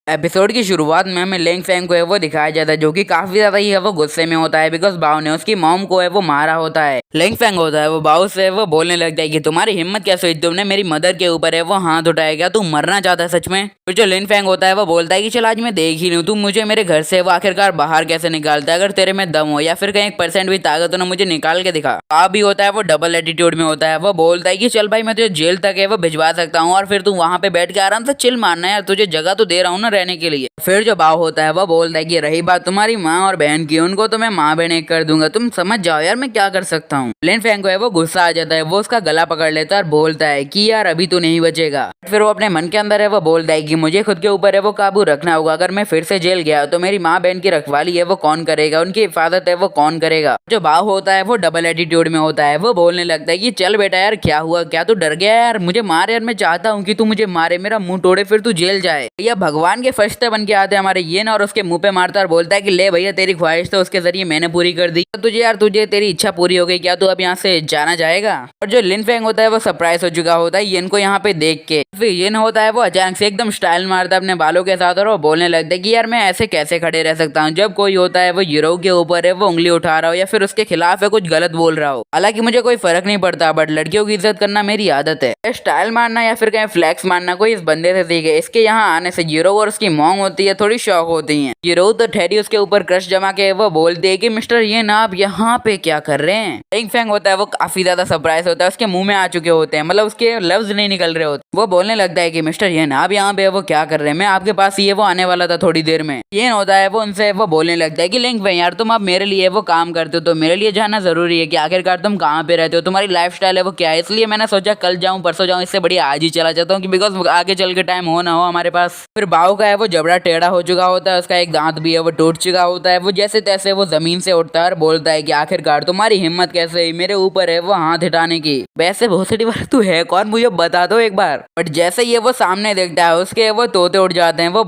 Episode की शुरुआत में हमें लेंग फैंग को है वो दिखाया जाता है, जो कि काफी ज्यादा ही है वो गुस्से में होता है बिकॉज बाओ ने उसकी मॉम को है वो मारा होता है। लेंग फैंग होता है वो बाओ से वो बोलने लगता है कि तुम्हारी हिम्मत कैसे हुई, तुमने मेरी मदर के ऊपर है वो हाथ उठाया, क्या तू मरना चाहता है सच में। फिर जो लेंग फैंग होता है वो बोलता है कि चल आज मैं देख ही लूं, तुम मुझे मेरे घर से वो आखिरकार बाहर कैसे निकालता है, अगर तेरे में दम हो या फिर कहीं 1% भी ताकत हो ना मुझे निकाल के दिखा। आप भी होता है वो डबल एटीट्यूड में होता है, वो बोलता है कि चल भाई मैं तुझे जेल तक है वो भिजवा सकता हूँ और फिर तू वहां पे बैठ के आराम से चिल मारना यार, तुझे जगह तो दे रहा हूँ ना रहने के लिए। फिर जो बाव होता है वो बोलता है कि रही बात तुम्हारी माँ और बहन की, उनको तो मैं माँ बहन एक कर दूंगा, तुम समझ जाओ यार मैं क्या कर सकता हूँ। लेन फैंग को है वो गुस्सा आ जाता है, वो उसका गला पकड़ लेता है और बोलता है कि यार अभी तो नहीं बचेगा। फिर वो अपने मन के अंदर है वो बोलता है कि मुझे खुद के ऊपर है वो काबू रखना होगा, अगर मैं फिर से जेल गया तो मेरी माँ बहन की रखवाली है वो कौन करेगा, उनकी हिफाजत है वो कौन करेगा। जो बाव होता है वो डबल एटीट्यूड में होता है, वो बोलने लगता है कि चल बेटा यार क्या हुआ, क्या तू डर गया यार, मुझे मार यार, मैं चाहता हूँ कि तू मुझे मारे, मेरा मुंह तोड़े फिर तू जेल जाए। या भगवान के फरिश्ते बन के आते हमारे ये ना, और उसके मुंह पे मारता और बोलता है कि ले भैया तेरी ख्वाहिश तो उसके जरिए मैंने पूरी कर दी, तो तुझे यार तुझे तेरी इच्छा पूरी हो गई, क्या तू अब यहाँ से जाना जाएगा। और जो लिन फेंग होता है वो सरप्राइज हो चुका होता है येन को यहाँ पे देख के। फिर येन होता है वो अचानक से एकदम स्टाइल मारता है अपने बालों के साथ और वो बोलने लगता है कि यार मैं ऐसे कैसे खड़े रह सकता हूँ जब कोई होता है वो यूरो के ऊपर है वो उंगली उठा रहा हो या फिर उसके खिलाफ है कुछ गलत बोल रहा हो। हालांकि मुझे कोई फर्क नहीं पड़ता, बट लड़कियों की इज्जत करना मेरी आदत है। स्टाइल मारना या फिर कहीं फ्लैक्स मारना कोई इस बंदे से सीखे, इसके यहाँ आने से यूरो और उसकी मॉम होती है थोड़ी शौक होती है। यूरो तो ठहरी उसके ऊपर क्रश जमा के वो बोलती है कि मिस्टर येन आप यहाँ पे क्या कर रहे हैं। लिंग फैंग होता है वो काफी ज्यादा सरप्राइज होता है, उसके मुंह में आ चुके होते हैं, मतलब उसके लफ्ज नहीं निकल रहे होते। वो बोलने लगता है कि मिस्टर येन आप यहाँ पे वो क्या कर रहे हैं, मैं आपके पास ये वो आने वाला था थोड़ी देर में। येन होता है वो उनसे वो बोलने लगता है कि लिंग फैंग यार तुम अब मेरे लिए वो काम करते हो तो मेरे लिए जानना जरूरी है कि आखिरकार तुम कहाँ पे रहते हो, तुम्हारी लाइफ स्टाइल है वो क्या है, इसलिए मैंने सोचा कल जाऊँ परसों जाऊँ, इससे बढ़िया आज ही चला जाता हूँ कि बिकॉज आगे चल के टाइम हो ना हो हमारे पास। फिर बाव का है वो जबड़ा टेढ़ा हो चुका होता है, उसका एक दांत भी है वो टूट चुका होता है, वो जैसे तैसे वो जमीन से उठता है और बोलता है कि आखिरकार तुम्हारी हिम्मत कैसे हुई मेरे ऊपर है वो हाथ हटाने की, वैसे भोसड़ी वाला तू है कौन मुझे बता दो एक बार। बट जैसे ये वो सामने देखता है उसके वो तोते उठ जाते हैं, वो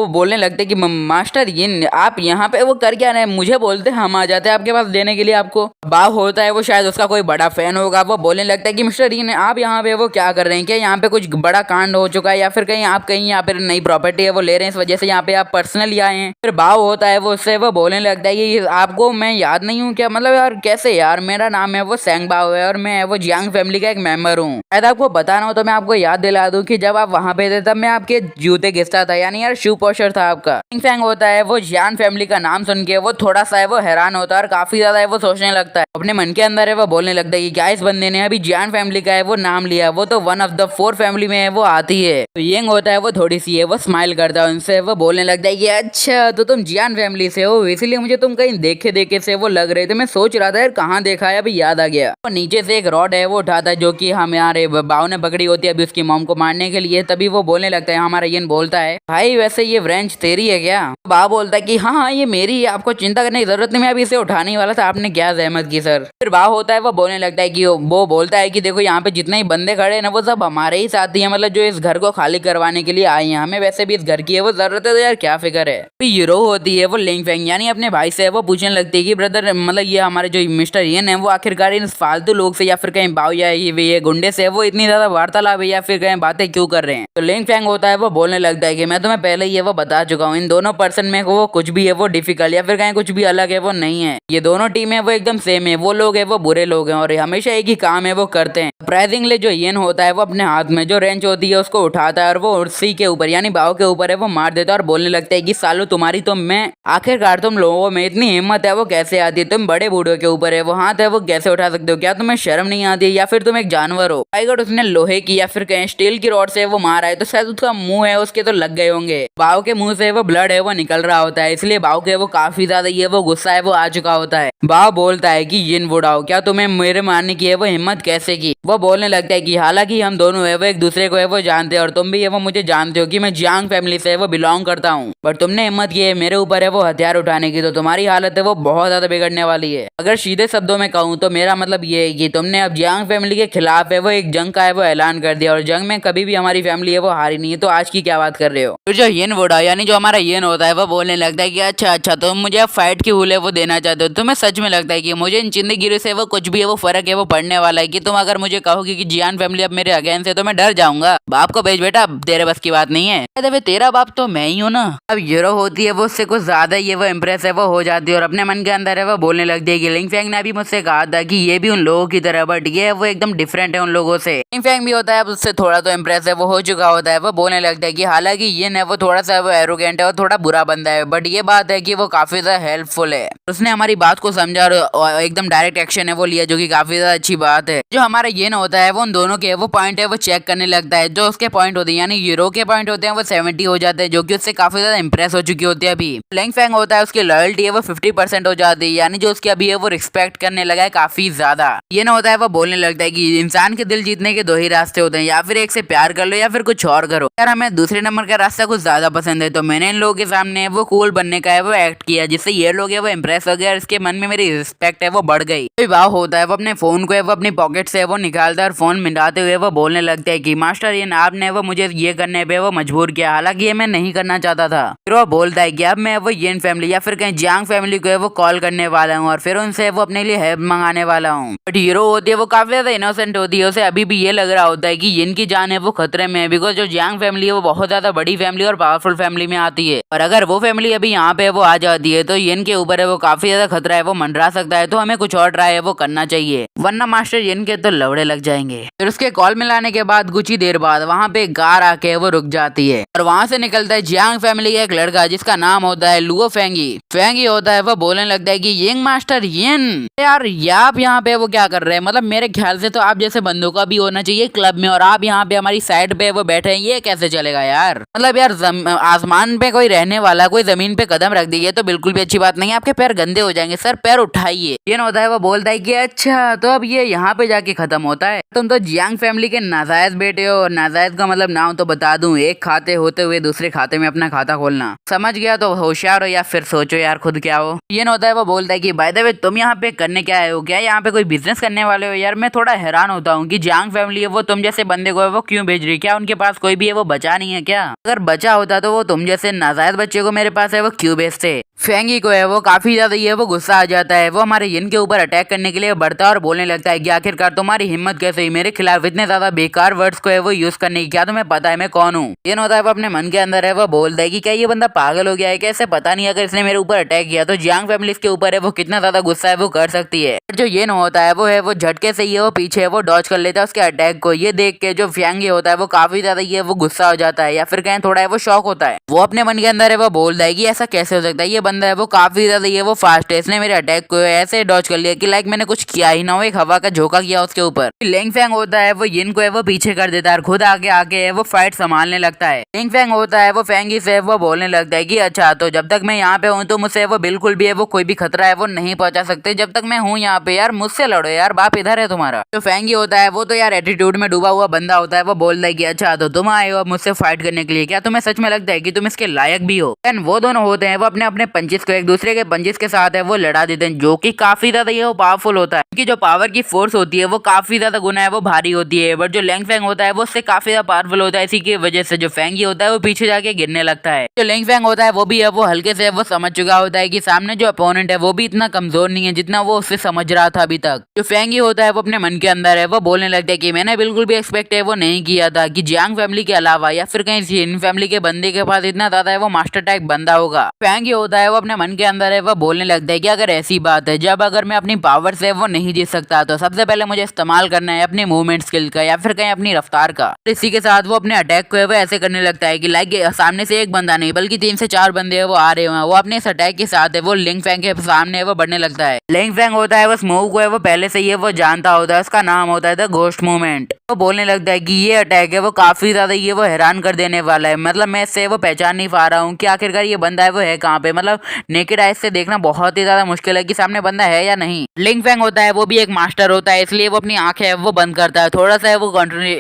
बोलने लगते हैं कि मास्टर ये आप यहाँ पे वो कर क्या रहे हैं, मुझे बोलते हम आ जाते हैं आपके पास देने के लिए आपको। बाव होता है वो शायद उसका कोई बड़ा फैन होगा, वो बोलने लगता है कि मिस्टर यीन आप यहाँ पे वो क्या कर रहे हैं, क्या यहाँ पे कुछ बड़ा कांड हो चुका है या फिर कहीं आप कहीं यहाँ पे नई प्रॉपर्टी है वो ले रहे हैं इस वजह से यहाँ पे आप पर्सनली आए हैं। फिर बाव होता है वो उससे वो बोलने लगता है कि आपको मैं याद नहीं हूँ क्या, मतलब यार कैसे यार, मेरा नाम है वो सेंग बाव है और मैं वो जियांग फैमिली का एक मेंबर हूँ, शायद आपको बताना हो तो मैं आपको याद दिला दूं कि जब आप वहाँ पे थे तब मैं आपके जूते घिसता था, यानी यार शू पॉशर था आपका। फैंग होता है वो जियांग फैमिली का नाम सुन के वो थोड़ा सा है वो हैरान होता है और काफी ज्यादा है वो सोचने लगता है, अपने मन के अंदर है वो बोलने लगता है कि क्या इस बंदे ने अभी जियांग फैमिली का है वो नाम लिया, वो तो वन ऑफ द 4 फैमिली में है वो आती है। तो येंग होता है वो थोड़ी सी है वो स्माइल करता है उनसे, वो बोलने लगता है कि अच्छा तो तुम जियान फैमिली से हो, इसीलिए मुझे तुम कहीं देखे देखे से वो लग रहे थे, मैं सोच रहा था यार कहाँ देखा है, अभी याद आ गया। वो नीचे से एक रॉड है वो उठाता है जो कि हमारे बाव ने पकड़ी होती है अभी उसकी मॉम को मारने के लिए, तभी वो बोलने लगता है, हमारा येन बोलता है भाई वैसे ये व्रेंच तेरी है क्या। बाव बोलता है कि हाँ हाँ ये मेरी है, आपको चिंता करने की जरूरत नहीं, मैं अभी इसे उठाने ही वाला था, आपने क्या जहमत की सर। फिर बाव होता है वो बोलने लगता है कि वो बोलता है कि देखो यहाँ पे जितने ही बंदे खड़े हैं ना वो सब हमारे ही साथी हैं, मतलब जो इस घर को खाली करवाने के लिए आए हैं, हमें वैसे भी इस घर की है वो जरूरत है तो यार क्या फिक्र है। यूरो होती है वो लिंग फेंग यानी अपने भाई से वो पूछने लगती है कि ब्रदर मतलब ये हमारे जो मिस्टर येन है वो आखिरकार इन फालतू लोग से या फिर कहीं बाव या ये गुंडे से वो इतनी ज्यादा वार्तालाप है या फिर कहीं बातें क्यों कर रहे हैं। तो लिंग फेंग होता है वो बोलने लगता है कि मैं तुम्हें पहले ही वो बता चुका हूँ, इन दोनों पर्सन में वो कुछ भी है वो डिफिकल्ट या फिर कहीं कुछ भी अलग है वो नहीं है, ये दोनों टीमें वो एकदम सेम है, वो लोग है वो बुरे लोग हैं और हमेशा एक ही काम है वो करते हैं। सरप्राइजिंगली जो येन होता है वो अपने हाथ में जो रेंच होती है उसको उठाता है और वो उसी के ऊपर यानी बाव के ऊपर है वो मार देता है और बोलने लगता है कि सालो तुम्हारी तो मैं आखिरकार तुम लोगों में इतनी हिम्मत है वो कैसे आती है, तुम बड़े बूढ़ों के ऊपर है वो हाथ है वो कैसे उठा सकते हो, क्या तुम्हें शर्म नहीं आती है या फिर तुम एक जानवर हो। अगर उसने लोहे की या फिर कहीं स्टील की रॉड से वो मारा है तो शायद उसका मुंह है उसके तो लग गए होंगे, बाव के मुंह से वो ब्लड है वो निकल रहा होता है, इसलिए बाव के वो काफी ज्यादा ये वो गुस्सा है वो आ चुका होता है। बाव बोलता है कि येन वुडाओ क्या तुम्हें मेरे मारने की है वो हिम्मत कैसे की। वो बोलने लगता है कि हालांकि हम दोनों है वो एक दूसरे को है वो जानते हैं और तुम भी है वो मुझे जानते हो कि मैं जियांग फैमिली से वो बिलोंग करता हूँ, बट तुमने हिम्मत की है मेरे ऊपर है वो हथियार उठाने की, तो तुम्हारी हालत है वो बहुत ज्यादा बिगड़ने वाली है। अगर सीधे शब्दों में कहूँ तो मेरा मतलब ये है कि तुमने अब जियांग फैमिली के खिलाफ है वो एक जंग का है वो ऐलान कर दिया और जंग में कभी भी हमारी फैमिली है वो हारी नहीं है, तो आज की क्या बात कर रहे हो। तो जो येन वुडा यानी जो हमारा येन होता है वो बोलने लगता है कि अच्छा तुम मुझे फाइट की हुल है वो देना चाहते हो, तुम्हें सच में लगता है कि मुझे इन जिंदगी से वो कुछ भी है वो फर्क है वो पड़ने वाला है, कि तुम अगर मुझे कहोगे कि जियान फैमिली अब मेरे अगेंस्ट है तो मैं डर जाऊंगा। बाप को भेज बेटा, तेरे बस की बात नहीं है। हुए तेरा बाप तो मैं ही हूँ ना। अब हीरो होती है वो उससे कुछ ज्यादा ये वो इम्प्रेस है वो हो जाती है और अपने मन के अंदर है वो बोलने लगती है कि लिंग फैंग ने अभी मुझसे कहा था कि ये भी उन लोगों की तरह बट ये वो एकदम डिफरेंट है उन लोगों से। लिंग फैंग भी होता है अब उससे थोड़ा तो इम्प्रेस है वो हो चुका होता है। वो बोलने लगता है कि हालांकि ये है वो थोड़ा सा वो एरोगेंट है और थोड़ा बुरा बंदा है बट ये बात है कि वो काफी ज्यादा हेल्पफुल है। उसने हमारी बात को समझा और एकदम डायरेक्ट एक्शन है वो लिया जो कि काफी ज्यादा अच्छी बात है। जो हमारा ये ना होता है वो उन दोनों के वो पॉइंट है वो चेक करने लगता है। जो उसके पॉइंट होते हैं यानी हीरो के पॉइंट होते हैं वो 70 हो जाते हैं जो कि उससे काफी ज्यादा इंप्रेस हो चुकी होती है। अभी लिंग फैंग होता है उसकी लॉयल्टी है वो 50% हो जाती है यानी जो उसकी अभी है वो रिस्पेक्ट करने लगा है काफी ज्यादा। ये ना होता है वो बोलने लगता है कि इंसान के दिल जीतने के दो ही रास्ते होते हैं, या फिर एक से प्यार कर लो या फिर कुछ और करो। यार हमें दूसरे नंबर का रास्ता कुछ ज्यादा पसंद है तो मैंने इन लोगों के सामने वो कूल बनने का है वो एक्ट किया जिससे ये लोग है वो इम्प्रेस हो गए और इसके मन में मेरी रिस्पेक्ट है वो बढ़ गई। विवाह होता है वो अपने फोन को है वो अपनी पॉकेट से वो निकालता है और फोन मिलाते हुए वो बोलने लगता है कि मास्टर ये आपने वो मुझे ये करने पे वो मजबूर किया, हालांकि ये मैं नहीं करना चाहता था। फिर वो बोलता है कि अब मैं वो येन फैमिली या फिर कहीं जियांग फैमिली को है वो कॉल करने वाला हूँ और फिर उनसे वो अपने लिए हेल्प मंगाने वाला हूँ। बट हीरो होती है वो काफी ज्यादा इनोसेंट होती है, उसे अभी भी ये लग रहा होता है कि येन की जान है वो खतरे में है बिकॉज जो जियांग फैमिली है वो बहुत ज्यादा बड़ी फैमिली और पावरफुल फैमिली में आती है और अगर वो फैमिली अभी यहाँ पे वो आ जाती है तो येन के ऊपर है वो काफी ज्यादा खतरा है वो मंडरा सकता है। तो हमें कुछ और ट्राई है वो करना चाहिए वरना मास्टर येन के तो लवड़े लग जाएंगे। फिर उसके कॉल मिलाने के बाद कुछ ही देर बाद वहाँ पे कार आके वो रुक जाती है और वहाँ से निकलता है जियांग फैमिली का एक लड़का जिसका नाम होता है लुओ फेंगी। फेंगी होता है वो बोलने लगता है कि येंग मास्टर येन यार आप यहाँ पे वो क्या कर रहे हैं, मतलब मेरे ख्याल से तो आप जैसे बंदों का भी होना चाहिए क्लब में और आप यहाँ पे हमारी साइड पे वो बैठे हैं, ये कैसे चलेगा यार। मतलब यार आसमान पे कोई रहने वाला कोई जमीन पे कदम रख दीजिए तो बिल्कुल भी अच्छी बात नहीं है, आपके पैर गंदे हो जाएंगे सर, पैर उठाइए। ये होता है वो बोलता है कि अच्छा तो अब ये यहाँ पे जाके खत्म होता है, तुम तो जियांग फैमिली के नाजायज बेटे हो। नाजायज का मतलब नाम तो बता दूं, एक खाते होते हुए दूसरे खाते में अपना खाता खोलना। समझ गया तो होशियार हो या फिर सोचो यार खुद क्या हो। ये होता है वो बोलता है कि बाय द वे तुम यहाँ पे करने क्या आए हो, क्या यहाँ पे कोई बिजनेस करने वाले हो। यार मैं थोड़ा हैरान होता हूँ कि जियांग फैमिली है वो तुम जैसे बंदे को है वो क्यों भेज रही, क्या उनके पास कोई भी है वो बचा नहीं है क्या? अगर बचा होता तो वो तुम जैसे नाजायज बच्चे को मेरे पास है वो क्यों भेजते। फेंगी को है वो काफी ज्यादा ये वो गुस्सा आ जाता है, वो हमारे यिन के ऊपर अटैक करने के लिए बढ़ता है और बोलने लगता है कि आखिरकार तुम्हारी हिम्मत कैसे हुई मेरे खिलाफ इतने ज्यादा बेकार वर्ड्स को है वो यूज करने की, क्या तुम्हें पता है मैं कौन हूँ। ये होता है वो अपने मन के अंदर है वो बोलता है कि क्या ये बंदा पागल हो गया है, कैसे पता नहीं अगर इसने मेरे ऊपर अटैक किया तो जियांग फैमिली के ऊपर है वो कितना ज्यादा गुस्सा है वो कर सकती है। जो ये होता है वो झटके से ये वो पीछे वो डॉज कर लेता है उसके अटैक को। ये देख के जो फेंगी होता है वो काफी ज्यादा ये वो गुस्सा हो जाता है या फिर कहें थोड़ा है वो शॉक होता है। वो अपने मन के अंदर है वो बोलता है कि ऐसा कैसे हो सकता है, ये बंदा है वो काफी ज्यादा ये वो फास्ट है, इसने मेरे अटैक को ऐसे डॉज कर लिया कि लाइक मैंने कुछ किया ही ना हो, एक हवा का झोंका किया उसके ऊपर। लिंग फैंग होता है वो यिन को है वो पीछे कर देता है और खुद आगे आके वो फाइट संभालने लगता है। लिंग फैंग होता है वो फेंगी से वो बोलने लगता है कि अच्छा तो जब तक मैं यहाँ पे हूँ तो मुझसे वो बिल्कुल भी है वो कोई भी खतरा है वो नहीं पहुंचा सकते, जब तक मैं हूँ यहाँ पे यार मुझसे लड़ो यार, बाप इधर है तुम्हारा। जो फेंगी होता है वो तो यार एटीट्यूड में डूबा हुआ बंदा होता है, वो बोलता है कि अच्छा तो तुम आए हो मुझसे फाइट करने के लिए, क्या तुम्हें सच में लगता है कि तुम इसके लायक भी हो। एंड वो दोनों होते हैं वो अपने अपने पंचिस को एक दूसरे के पंचिस के साथ है वो लड़ा देते हैं जो कि काफी ज्यादा ये वो पावरफुल होता है, क्योंकि जो पावर की फोर्स होती है वो काफी ज्यादा गुना है वो भारी होती है। बट जो लिंग फैंग होता है वो उससे काफी ज्यादा पावरफुल होता है, इसी की वजह से जो फेंगी होता है वो पीछे जाके गिरने लगता है। जो लिंग फैंग होता है वो भी है वो हल्के से वो समझ चुका होता है कि सामने जो अपोनेंट है वो भी इतना कमजोर नहीं है जितना वो उससे समझ रहा था अभी तक। जो फेंगी होता है वो अपने मन के अंदर है वो बोलने लगता है कि मैंने बिल्कुल भी एक्सपेक्ट है वो नहीं किया था कि जियांग फैमिली के अलावा या फिर कहीं जिन फैमिली के बंदे के पास इतना ज्यादा है वो मास्टर टाइप बंदा होगा। फेंगी होता है वो अपने मन के अंदर है वो बोलने लगता है कि अगर ऐसी बात है जब अगर मैं अपनी पावर से वो नहीं जीत सकता तो सबसे पहले मुझे इस्तेमाल करना है अपने मूवमेंट स्किल का या फिर कहीं अपनी रफ्तार का। इसी के साथ वो अपने अटैक को है वो ऐसे करने लगता है कि लाइक सामने से एक बंदा नहीं बल्कि 3 से 4 बंदे वो आ रहे हैं, वो अपने इस अटैक के साथ है वो लिंग फैंग के सामने वो बढ़ने लगता है। लिंग फैंग होता है वो इस मूव को है वो पहले से ये वो जानता होता है, उसका नाम होता है द घोस्ट मूवमेंट। वो बोलने लगता है कि ये अटैक है वो काफी ज्यादा ये वो हैरान कर देने वाला है, मतलब मैं इससे वो पहचान नहीं पा रहा हूँ कि आखिरकार ये बंदा है वो है कहाँ पे, मतलब नेकेड आइज से देखना बहुत ही ज्यादा मुश्किल है कि सामने बंदा है या नहीं। लिंग फैंग होता है वो भी एक मास्टर होता है इसलिए वो अपनी आंखें है वो बंद करता है, थोड़ा सा है वो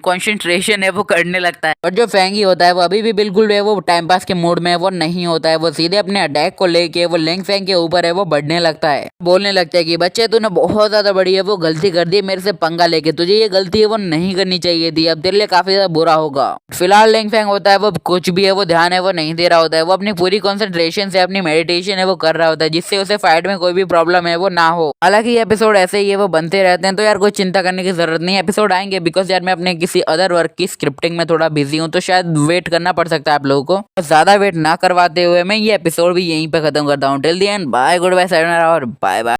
कॉन्सेंट्रेशन है वो करने लगता है। और जो फेंगी होता है वो अभी भी बिल्कुल वो टाइम पास के मूड में वो नहीं होता है, वो सीधे अपने अटैक को लेके वो लिंग फैंग के ऊपर है वो बढ़ने लगता है। बोलने लगता है कि बच्चे तूने बहुत ज्यादा बड़ी है वो गलती कर दी मेरे से पंगा लेके, तुझे ये गलती है वो नहीं करनी चाहिए थी, अब तेरे लिए काफी ज्यादा बुरा होगा। फिलहाल लिंग फैंग होता है वो कुछ भी है वो ध्यान है वो नहीं दे रहा होता है, वो अपनी पूरी कॉन्सेंट्रेशन से अपनी मेडिटेशन है वो कर रहा होता है जिससे उसे फाइट में कोई भी प्रॉब्लम है वो ना हो। हालांकि ये एपिसोड ऐसे ही है वो बनते रहते हैं तो यार कोई चिंता करने की जरूरत नहीं है, एपिसोड आएंगे बिकॉज यार मैं अपने किसी अदर वर्क की स्क्रिप्टिंग में थोड़ा बिजी हूँ तो शायद वेट करना पड़ सकता है आप लोगों को। और ज्यादा वेट ना करवाते हुए मैं ये एपिसोड भी यहीं पे खत्म करता हूँ। Till the end bye, good bye, सायोनारा और बाय बाय।